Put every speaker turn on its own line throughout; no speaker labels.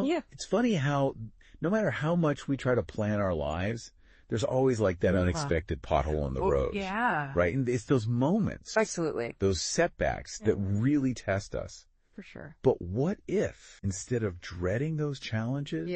Yeah.
It's funny how no matter how much we try to plan our lives, there's always like that unexpected pothole in the road.
Yeah.
Right? And it's those moments,
Absolutely.
those setbacks that really test us.
For sure.
But what if, instead of dreading those challenges,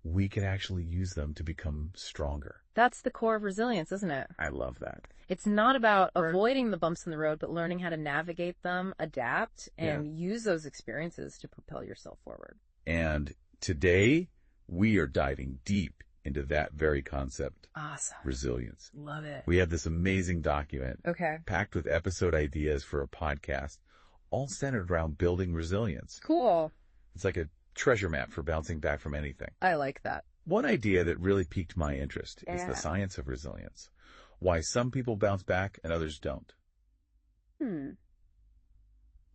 we could actually use them to become stronger?
That's the core of resilience, isn't it?
I love that.
It's not about avoiding the bumps in the road, but learning how to navigate them, adapt, and use those experiences to propel yourself forward.
And today, we are diving deep into that very concept.
Awesome.
Resilience.
Love it.
We have this amazing document packed with episode ideas for a podcast, all centered around building resilience.
Cool.
It's like a treasure map for bouncing back from anything.
I like that.
One idea that really piqued my interest is the science of resilience. Why some people bounce back and others don't.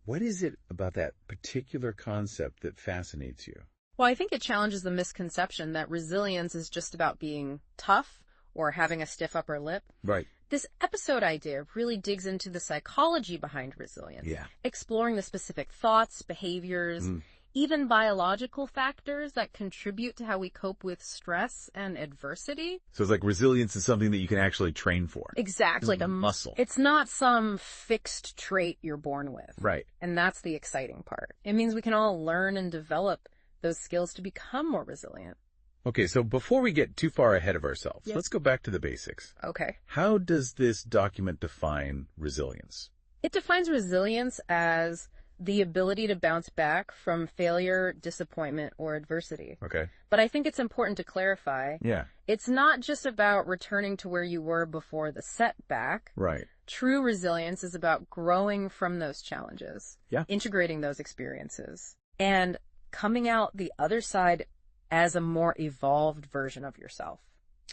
What is it about that particular concept that fascinates you?
Well, I think it challenges the misconception that resilience is just about being tough or having a stiff upper lip.
Right.
This episode idea really digs into the psychology behind resilience, exploring the specific thoughts, behaviors, even biological factors that contribute to how we cope with stress and adversity.
So it's like resilience is something that you can actually train for.
Exactly.
Like a muscle.
It's not some fixed trait you're born with.
Right.
And that's the exciting part. It means we can all learn and develop those skills to become more resilient.
Okay, so before we get too far ahead of ourselves, let's go back to the basics.
Okay.
How does this document define resilience?
It defines resilience as the ability to bounce back from failure, disappointment, or adversity.
Okay.
But I think it's important to clarify.
Yeah.
It's not just about returning to where you were before the setback.
Right.
True resilience is about growing from those challenges.
Yeah.
Integrating those experiences. And coming out the other side as a more evolved version of yourself.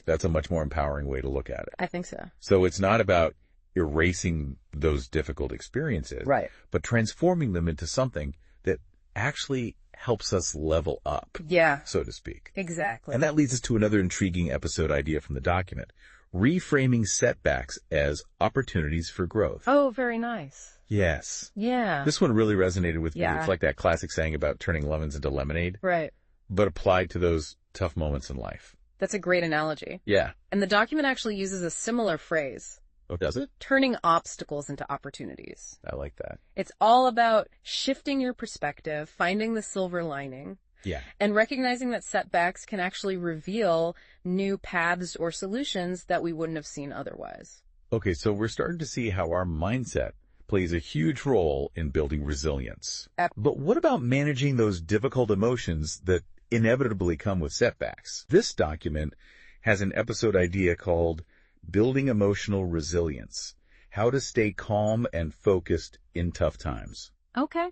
That's a much more empowering way to look at it.
I think so.
So it's not about erasing those difficult experiences,
Right,
but transforming them into something that actually helps us level up, so to speak.
Exactly.
And that leads us to another intriguing episode idea from the document, reframing setbacks as opportunities for growth.
Oh, very nice.
Yes.
Yeah.
This one really resonated with me.
Yeah.
It's like that classic saying about turning lemons into lemonade.
Right.
But applied to those tough moments in life.
That's a great analogy.
Yeah.
And the document actually uses a similar phrase.
Oh, does it?
Turning obstacles into opportunities.
I like that.
It's all about shifting your perspective, finding the silver lining, and recognizing that setbacks can actually reveal new paths or solutions that we wouldn't have seen otherwise.
Okay, so we're starting to see how our mindset plays a huge role in building resilience. But what about managing those difficult emotions that inevitably come with setbacks? This document has an episode idea called Building Emotional Resilience, How to Stay Calm and Focused in Tough Times.
Okay.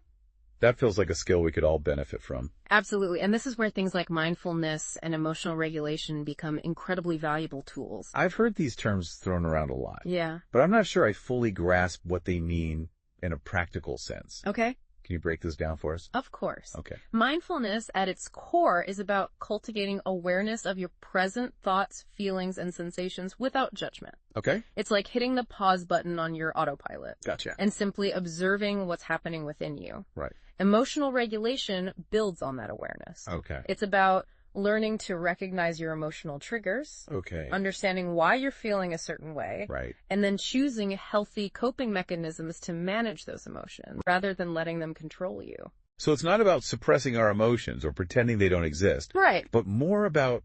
That feels like a skill we could all benefit from.
Absolutely. And this is where things like mindfulness and emotional regulation become incredibly valuable tools.
I've heard these terms thrown around a lot.
Yeah.
But I'm not sure I fully grasp what they mean in a practical sense.
Okay.
Can you break this down for us?
Of course.
Okay.
Mindfulness at its core is about cultivating awareness of your present thoughts, feelings, and sensations without judgment.
Okay.
It's like hitting the pause button on your autopilot.
Gotcha.
And simply observing what's happening within you.
Right.
Emotional regulation builds on that awareness.
Okay.
It's about learning to recognize your emotional triggers.
Okay.
Understanding why you're feeling a certain way.
Right.
And then choosing healthy coping mechanisms to manage those emotions rather than letting them control you.
So it's not about suppressing our emotions or pretending they don't exist.
Right.
But more about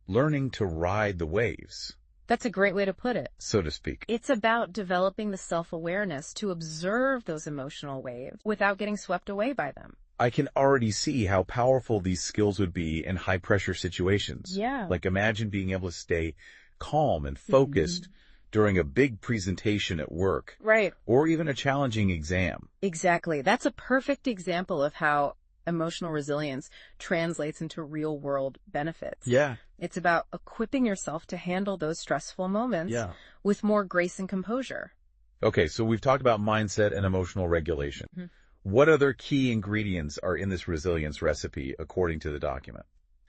learning to ride the waves.
That's a great way to put it.
So to speak.
It's about developing the self-awareness to observe those emotional waves without getting swept away by them.
I can already see how powerful these skills would be in high-pressure situations.
Yeah.
Like imagine being able to stay calm and focused during a big presentation at work.
Right.
Or even a challenging exam.
Exactly. That's a perfect example of how emotional resilience translates into real-world benefits.
Yeah.
It's about equipping yourself to handle those stressful moments with more grace and composure.
Okay, so we've talked about mindset and emotional regulation. What other key ingredients are in this resilience recipe according to the document?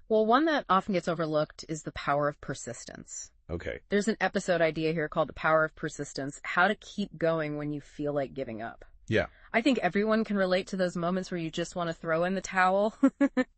Well, one that often gets overlooked is the power of persistence.
Okay.
There's an episode idea here called The Power of Persistence, how to keep going when you feel like giving up.
Yeah.
I think everyone can relate to those moments where you just want to throw in the towel.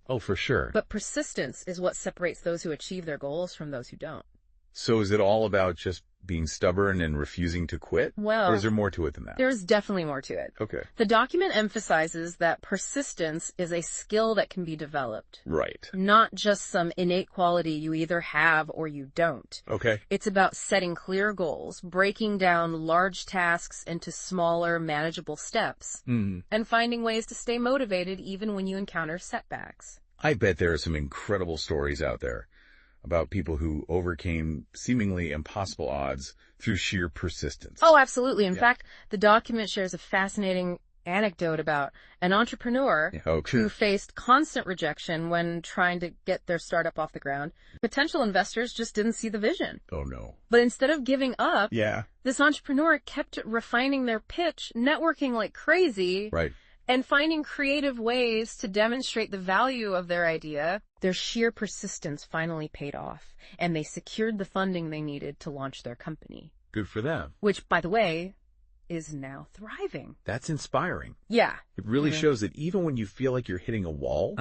Oh, for sure.
But persistence is what separates those who achieve their goals from those who don't.
So is it all about just being stubborn and refusing to quit?
Well,
or is there more to it than that?
There's definitely more to it.
Okay.
The document emphasizes that persistence is a skill that can be developed.
Right.
Not just some innate quality you either have or you don't.
Okay.
It's about setting clear goals, breaking down large tasks into smaller, manageable steps, and finding ways to stay motivated even when you encounter setbacks.
I bet there are some incredible stories out there about people who overcame seemingly impossible odds through sheer persistence.
Oh, absolutely. In fact, the document shares a fascinating anecdote about an entrepreneur who faced constant rejection when trying to get their startup off the ground. Potential investors just didn't see the vision.
Oh, no.
But instead of giving up,
Yeah.
this entrepreneur kept refining their pitch, networking like crazy,
Right.
and finding creative ways to demonstrate the value of their idea. Their sheer persistence finally paid off, and they secured the funding they needed to launch their company.
Good for them.
Which, by the way, is now thriving.
That's inspiring.
Yeah.
It really shows that even when you feel like you're hitting a wall,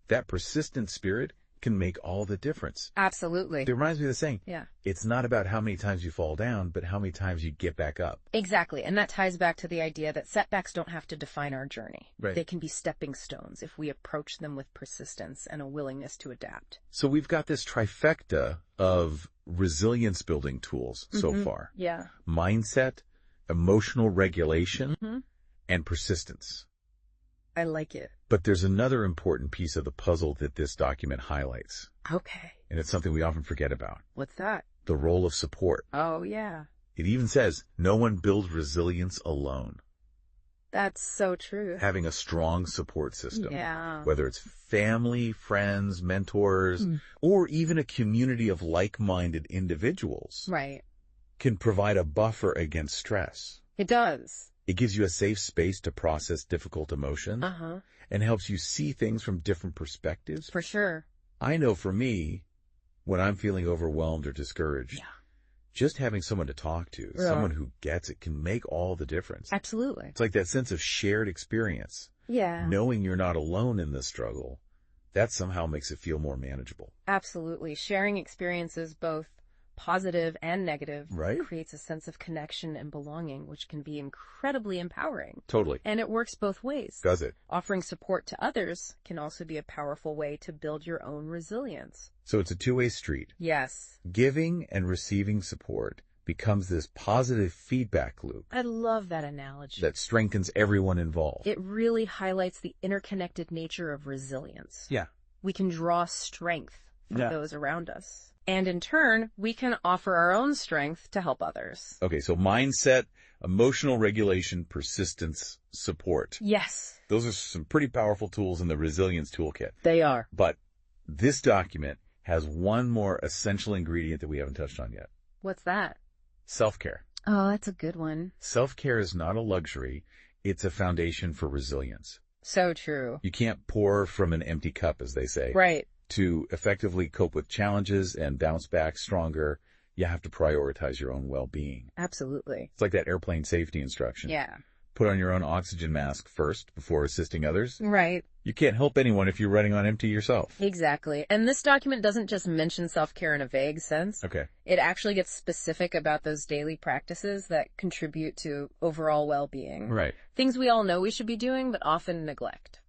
that persistent spirit can make all the difference.
Absolutely.
It reminds me of the saying,
Yeah.
It's not about how many times you fall down, but how many times you get back up.
Exactly. And that ties back to the idea that setbacks don't have to define our journey.
Right.
They can be stepping stones if we approach them with persistence and a willingness to adapt.
So we've got this trifecta of resilience building tools so far.
Yeah.
Mindset, emotional regulation, and persistence.
I like it.
But there's another important piece of the puzzle that this document highlights.
Okay.
And it's something we often forget about.
What's that?
The role of support.
Oh, yeah.
It even says, no one builds resilience alone.
That's so true.
Having a strong support system.
Yeah.
Whether it's family, friends, mentors, or even a community of like-minded individuals.
Right.
Can provide a buffer against stress.
It does.
It gives you a safe space to process difficult emotions and helps you see things from different perspectives.
For sure.
I know for me, when I'm feeling overwhelmed or discouraged, just having someone to talk to, someone who gets it, can make all the difference.
Absolutely.
It's like that sense of shared experience.
Yeah.
Knowing you're not alone in the struggle, that somehow makes it feel more manageable.
Absolutely. Sharing experiences, both positive and negative,
Right.
creates a sense of connection and belonging, which can be incredibly empowering.
Totally.
And it works both ways.
Does it?
Offering support to others can also be a powerful way to build your own resilience.
So it's a two-way street.
Yes.
Giving and receiving support becomes this positive feedback loop
I love that analogy.
that strengthens everyone involved.
It really highlights the interconnected nature of resilience.
Yeah.
We can draw strength from those around us. And in turn, we can offer our own strength to help others.
Okay, so mindset, emotional regulation, persistence, support.
Yes.
Those are some pretty powerful tools in the resilience toolkit.
They are.
But this document has one more essential ingredient that we haven't touched on yet.
What's that?
Self-care.
Oh, that's a good one.
Self-care is not a luxury. It's a foundation for resilience.
So true.
You can't pour from an empty cup, as they say.
Right.
To effectively cope with challenges and bounce back stronger, you have to prioritize your own well-being.
Absolutely.
It's like that airplane safety instruction.
Yeah.
Put on your own oxygen mask first before assisting others.
Right.
You can't help anyone if you're running on empty yourself.
Exactly. And this document doesn't just mention self-care in a vague sense.
Okay.
It actually gets specific about those daily practices that contribute to overall well-being.
Right.
Things we all know we should be doing, but often neglect.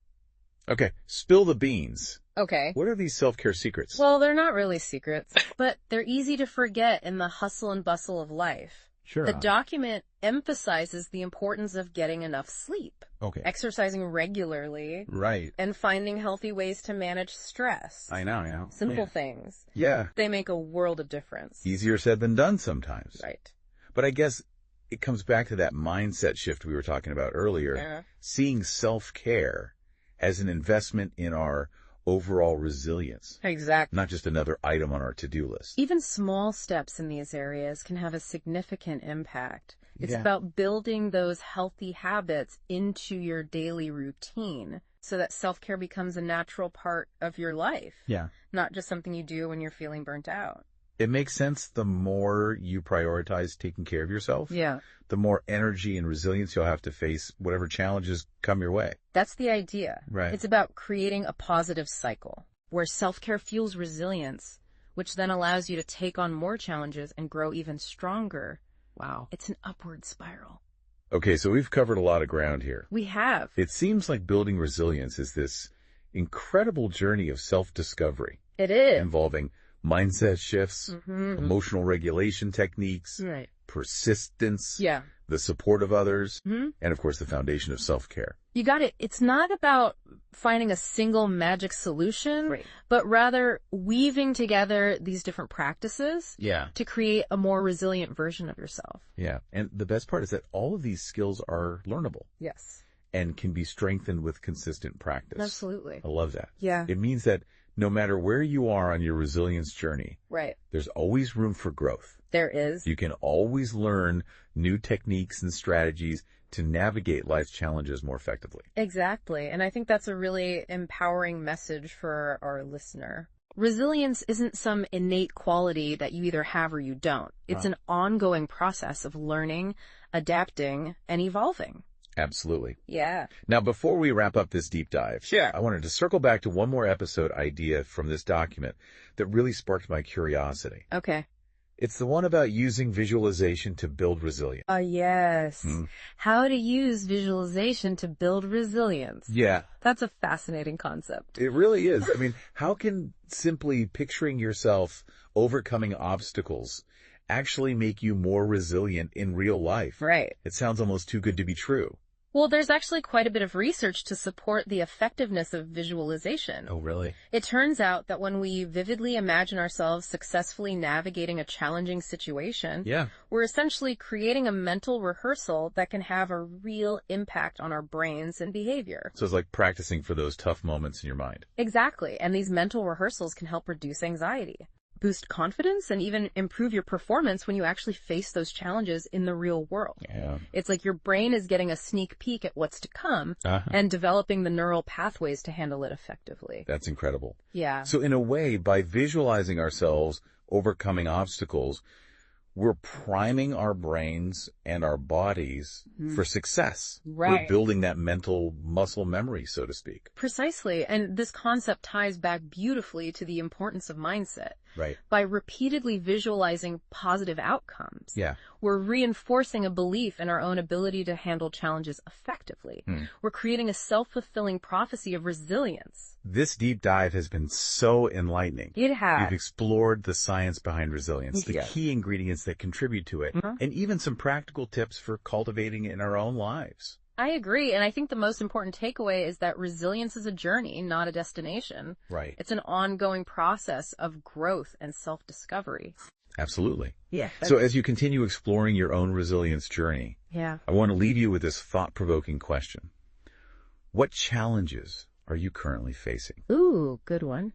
Okay. Spill the beans.
Okay.
What are these self-care secrets?
Well, they're not really secrets, but they're easy to forget in the hustle and bustle of life.
Sure.
The document emphasizes the importance of getting enough sleep, exercising regularly,
Right.
and finding healthy ways to manage stress.
I know, yeah.
Simple things.
Yeah.
They make a world of difference.
Easier said than done sometimes.
Right.
But I guess it comes back to that mindset shift we were talking about earlier.
Yeah.
Seeing self-care as an investment in our overall resilience.
Exactly.
Not just another item on our to-do list.
Even small steps in these areas can have a significant impact. It's about building those healthy habits into your daily routine so that self-care becomes a natural part of your life.
Yeah.
Not just something you do when you're feeling burnt out.
It makes sense the more you prioritize taking care of yourself.
Yeah.
The more energy and resilience you'll have to face whatever challenges come your way.
That's the idea.
Right.
It's about creating a positive cycle where self-care fuels resilience, which then allows you to take on more challenges and grow even stronger. Wow. It's an upward spiral.
Okay, so we've covered a lot of ground here.
We have.
It seems like building resilience is this incredible journey of self-discovery.
It is.
Involving mindset shifts, emotional regulation techniques,
right,
persistence,
yeah,
the support of others, and of course the foundation of self-care.
You got it. It's not about finding a single magic solution,
right,
but rather weaving together these different practices to create a more resilient version of yourself.
Yeah. And the best part is that all of these skills are learnable.
Yes.
And can be strengthened with consistent practice.
Absolutely.
I love that.
Yeah.
It means that no matter where you are on your resilience journey,
right,
there's always room for growth.
There is.
You can always learn new techniques and strategies to navigate life's challenges more effectively.
Exactly. And I think that's a really empowering message for our listener. Resilience isn't some innate quality that you either have or you don't. It's an ongoing process of learning, adapting, and evolving.
Absolutely.
Yeah.
Now, before we wrap up this deep dive,
sure,
I wanted to circle back to one more episode idea from this document that really sparked my curiosity.
Okay.
It's the one about using visualization to build resilience.
Yes. How to use visualization to build resilience.
Yeah.
That's a fascinating concept.
It really is. I mean, how can simply picturing yourself overcoming obstacles actually make you more resilient in real life?
Right.
It sounds almost too good to be true.
Well, there's actually quite a bit of research to support the effectiveness of visualization.
Oh, really?
It turns out that when we vividly imagine ourselves successfully navigating a challenging situation, we're essentially creating a mental rehearsal that can have a real impact on our brains and behavior.
So it's like practicing for those tough moments in your mind.
Exactly. And these mental rehearsals can help reduce anxiety, boost confidence, and even improve your performance when you actually face those challenges in the real world.
Yeah.
It's like your brain is getting a sneak peek at what's to come and developing the neural pathways to handle it effectively.
That's incredible.
Yeah.
So in a way, by visualizing ourselves overcoming obstacles, we're priming our brains and our bodies for success.
Right.
We're building that mental muscle memory, so to speak.
Precisely. And this concept ties back beautifully to the importance of mindset.
Right.
By repeatedly visualizing positive outcomes, we're reinforcing a belief in our own ability to handle challenges effectively. We're creating a self-fulfilling prophecy of resilience.
This deep dive has been so enlightening.
It has.
You've explored the science behind resilience, the key ingredients that contribute to it, and even some practical tips for cultivating it in our own lives.
I agree, and I think the most important takeaway is that resilience is a journey, not a destination.
Right.
It's an ongoing process of growth and self-discovery.
Absolutely.
Yeah.
So as you continue exploring your own resilience journey, I want to leave you with this thought-provoking question. What challenges are you currently facing?
Ooh, good one.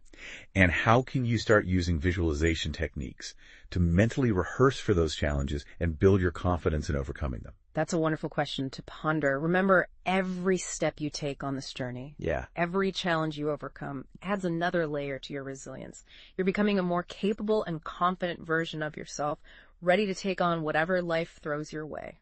And how can you start using visualization techniques to mentally rehearse for those challenges and build your confidence in overcoming them?
That's a wonderful question to ponder. Remember, every step you take on this journey, every challenge you overcome adds another layer to your resilience. You're becoming a more capable and confident version of yourself, ready to take on whatever life throws your way.